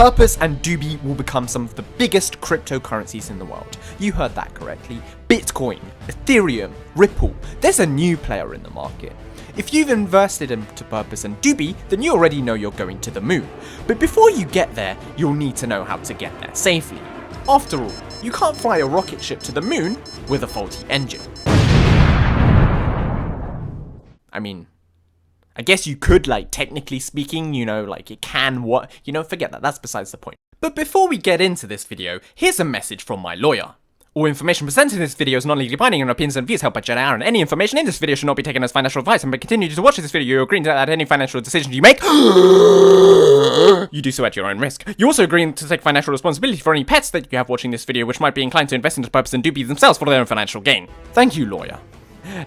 Purpose and DUBI will become some of the biggest cryptocurrencies in the world. You heard that correctly. Bitcoin, Ethereum, Ripple. There's a new player in the market. If you've invested into Purpose and DUBI, then you already know you're going to the moon. But before you get there, you'll need to know how to get there safely. After all, you can't fly a rocket ship to the moon with a faulty engine. I mean, I guess you could, like, technically speaking, it can forget that, that's besides the point. But before we get into this video, here's a message from my lawyer. All information presented in this video is non-legally binding and opinions and views held by Legionnaire, and any information in this video should not be taken as financial advice, and by continuing to watch this video, you're agreeing that any financial decisions you make, you do so at your own risk. You're also agreeing to take financial responsibility for any pets that you have watching this video which might be inclined to invest into Purpose and DUBI themselves for their own financial gain. Thank you, lawyer.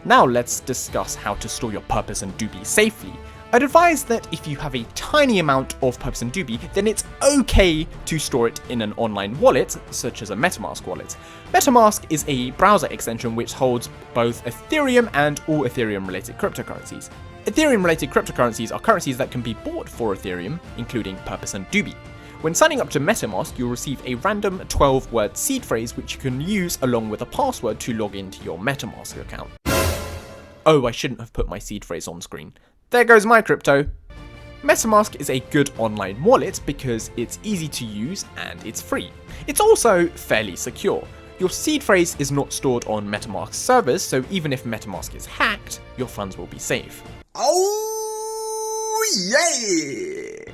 Now let's discuss how to store your Purpose and DUBI safely. I'd advise that if you have a tiny amount of Purpose and DUBI, then it's okay to store it in an online wallet, such as a Metamask wallet. Metamask is a browser extension which holds both Ethereum and all Ethereum-related cryptocurrencies. Ethereum-related cryptocurrencies are currencies that can be bought for Ethereum, including Purpose and DUBI. When signing up to Metamask, you'll receive a random 12-word seed phrase which you can use along with a password to log into your Metamask account. Oh, I shouldn't have put my seed phrase on screen. There goes my crypto. Metamask is a good online wallet because it's easy to use and it's free. It's also fairly secure. Your seed phrase is not stored on Metamask servers, so even if Metamask is hacked, your funds will be safe. Oh yeah!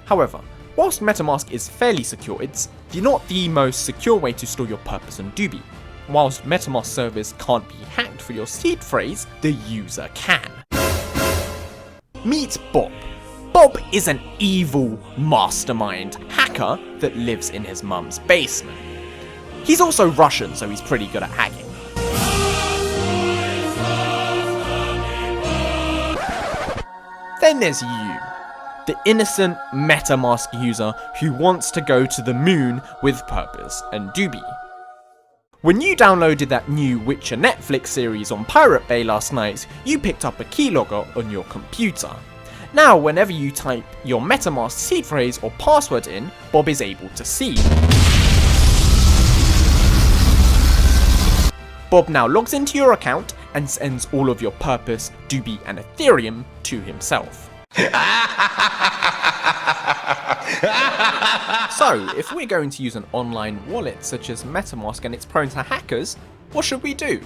However, whilst Metamask is fairly secure, it's not the most secure way to store your Purpose and DUBI. Whilst Metamask servers can't be hacked for your seed phrase, the user can. Meet Bob. Bob is an evil mastermind hacker that lives in his mum's basement. He's also Russian, so he's pretty good at hacking. Then there's you, the innocent Metamask user who wants to go to the moon with Purpose and DUBI. When you downloaded that new Witcher Netflix series on Pirate Bay last night, you picked up a keylogger on your computer. Now, whenever you type your Metamask seed phrase or password in, Bob is able to see. Bob now logs into your account and sends all of your Purpose, DUBI, and Ethereum to himself. So, if we're going to use an online wallet such as Metamask and it's prone to hackers, what should we do?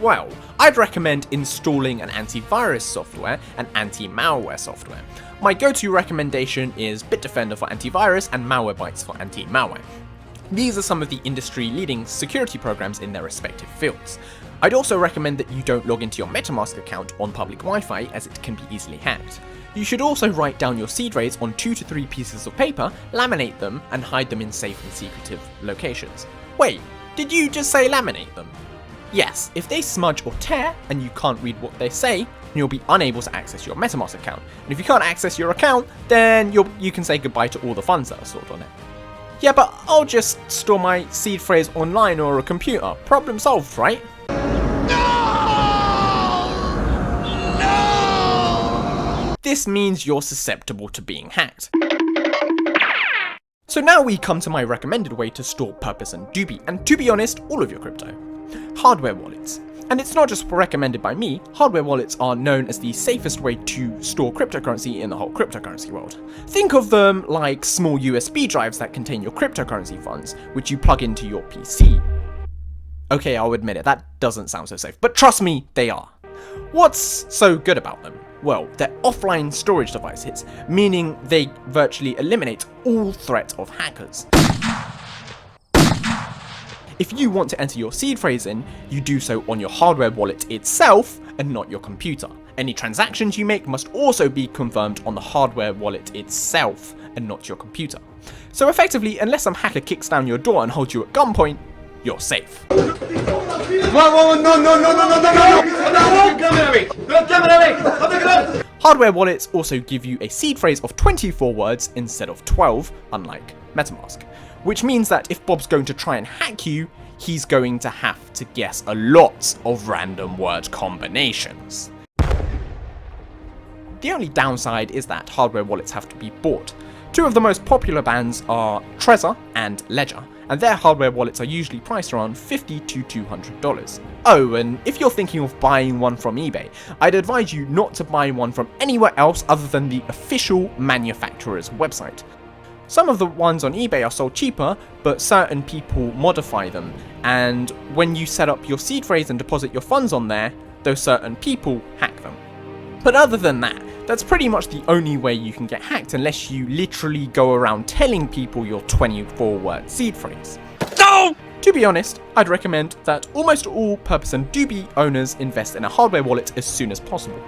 Well, I'd recommend installing an antivirus software and anti-malware software. My go-to recommendation is Bitdefender for antivirus and Malwarebytes for anti-malware. These are some of the industry-leading security programs in their respective fields. I'd also recommend that you don't log into your Metamask account on public Wi-Fi as it can be easily hacked. You should also write down your seed phrase on 2 to 3 pieces of paper, laminate them, and hide them in safe and secretive locations. Wait, did you just say laminate them? Yes, if they smudge or tear and you can't read what they say, you'll be unable to access your Metamask account. And if you can't access your account, then you can say goodbye to all the funds that are stored on it. Yeah, but I'll just store my seed phrase online or a computer. Problem solved, right? This means you're susceptible to being hacked. So now we come to my recommended way to store Purpose and DUBI, and to be honest, all of your crypto. Hardware wallets. And it's not just recommended by me, hardware wallets are known as the safest way to store cryptocurrency in the whole cryptocurrency world. Think of them like small USB drives that contain your cryptocurrency funds, which you plug into your PC. Okay, I'll admit it, that doesn't sound so safe, but trust me, they are. What's so good about them? Well, they're offline storage devices, meaning they virtually eliminate all threat of hackers. If you want to enter your seed phrase in, you do so on your hardware wallet itself and not your computer. Any transactions you make must also be confirmed on the hardware wallet itself and not your computer. So effectively, unless some hacker kicks down your door and holds you at gunpoint, you're safe. Hardware wallets also give you a seed phrase of 24 words instead of 12, unlike Metamask. Which means that if Bob's going to try and hack you, he's going to have to guess a lot of random word combinations. The only downside is that hardware wallets have to be bought. Two of the most popular bands are Trezor and Ledger, and their hardware wallets are usually priced around $50 to $200. Oh, and if you're thinking of buying one from eBay, I'd advise you not to buy one from anywhere else other than the official manufacturer's website. Some of the ones on eBay are sold cheaper, but certain people modify them, and when you set up your seed phrase and deposit your funds on there, those certain people hack them. But other than that, that's pretty much the only way you can get hacked unless you literally go around telling people your 24-word seed phrase. No! To be honest, I'd recommend that almost all Purpose and DUBI owners invest in a hardware wallet as soon as possible.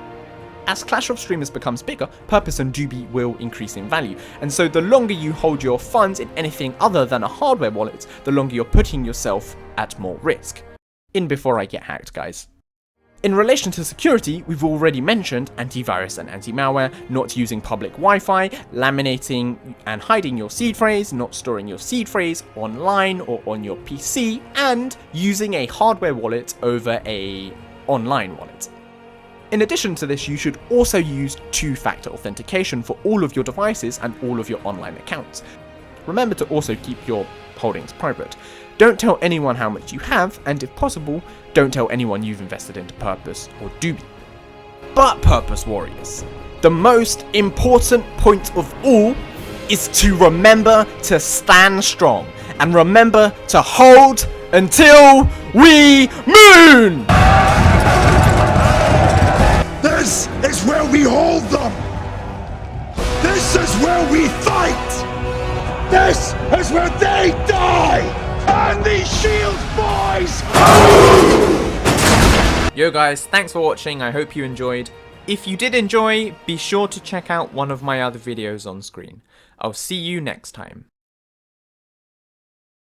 As Clash of Streamers becomes bigger, Purpose and DUBI will increase in value, and so the longer you hold your funds in anything other than a hardware wallet, the longer you're putting yourself at more risk. In before I get hacked, guys. In relation to security, we've already mentioned antivirus and anti-malware, not using public Wi-Fi, laminating and hiding your seed phrase, not storing your seed phrase online or on your PC, and using a hardware wallet over a online wallet. In addition to this, you should also use two-factor authentication for all of your devices and all of your online accounts. Remember to also keep your holdings private. Don't tell anyone how much you have, and if possible, don't tell anyone you've invested into Purpose or DUBI. But Purpose Warriors, the most important point of all is to remember to stand strong, and remember to hold until we moon! This is where we hold them! This is where we fight! This is where they die! And these shields, boys! Yo guys, thanks for watching, I hope you enjoyed. If you did enjoy, be sure to check out one of my other videos on screen. I'll see you next time.